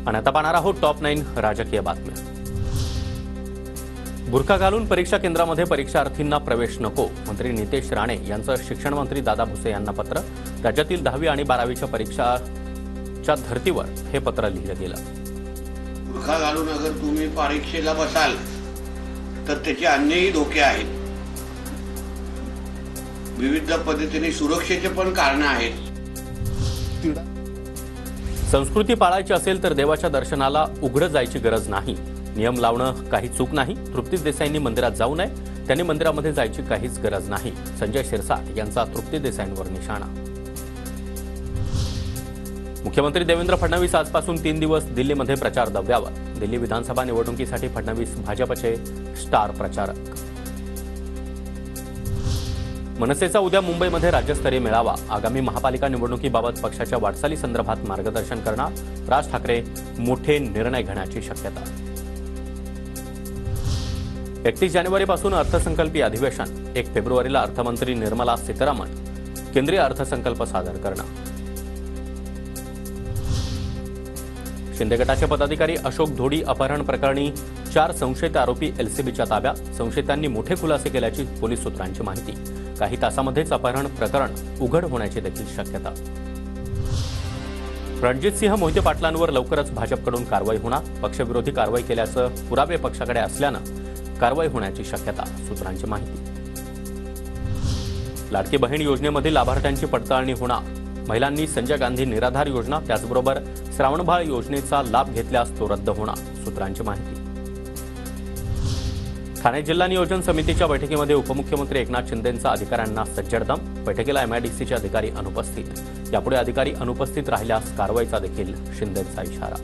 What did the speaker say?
आणि आता पाहणार आहोत टॉप 9 राजकीय बातम्या। बुरखा घालून परीक्षा केंद्रामध्ये परीक्षार्थींना प्रवेश नको, मंत्री नितेश राणे यांचं शिक्षण मंत्री दादा भुसे यांना पत्र। राज्यातील 10वी आणि 12वीच्या परीक्षाच्या धर्तीवर हे पत्र लिहिलं गेलं। बुरखा घालून अगर तुम्ही परीक्षेला बसाल तर त्याचे अन्यही धोके आहेत, विविध पद्धतीने सुरक्षेचे पण कारण आहेत। संस्कृती पाळायची असेल तर देवाच्या दर्शनाला उघड जायची गरज नाही, नियम लावणं काही चूक नाही। तृप्ती देसाईंनी मंदिरात जाऊ नये, त्यांनी मंदिरामध्ये जायची काहीच गरज नाही। संजय शिरसाट यांचा तृप्ती देसाईंवर निशाणा। मुख्यमंत्री देवेंद्र फडणवीस आजपासून 3 दिवस दिल्लीमध्ये प्रचार दौऱ्यावर। दिल्ली विधानसभा निवडणुकीसाठी फडणवीस भाजपचे स्टार प्रचारक। मनसेचा उद्या मुंबईमध्ये राज्यस्तरीय मेळावा। आगामी महापालिका निवडणुकीबाबत पक्षाच्या वाटचाली संदर्भात मार्गदर्शन करणार राज ठाकरे, मोठे निर्णय घेण्याची शक्यता। 31 जानेवारीपासून अर्थसंकल्पीय अधिवेशन। 1 फेब्रुवारीला अर्थमंत्री निर्मला सीतारामन केंद्रीय अर्थसंकल्प सादर करणार। शिंदे गटाचे पदाधिकारी अशोक धोडी अपहरण प्रकरणी 4 संशयित आरोपी एलसीबीच्या ताब्यात। संशयितांनी मोठे खुलासे केल्याची पोलीस सूत्रांची माहिती। काही तासामध्येच अपहरण प्रकरण उघड होण्याची देखील शक्यता। रणजितसिंह मोहिते पाटलांवर लवकरच भाजपकडून कारवाई होणार। पक्षविरोधी कारवाई केल्याचं पुरावे पक्षाकडे असल्यानं कारवाई होण्याची शक्यता, सूत्रांची माहिती। लाडकी बहीण योजनेमधील लाभार्थ्यांची पडताळणी होणार। महिलांनी संजय गांधी निराधार योजना त्याचबरोबर श्रावणबाळ योजनेचा लाभ घेतल्यास तो रद्द होणार, सूत्रांची माहिती। ठाणे जिल्हा नियोजन समितीच्या बैठकीमध्ये उपमुख्यमंत्री एकनाथ शिंदेंचा अधिकाऱ्यांना सज्जड दम। बैठकीला एमआयडीसीचे अधिकारी अनुपस्थित। यापुढे अधिकारी अनुपस्थित राहिल्यास कारवाईचा देखील शिंदेंचा इशारा।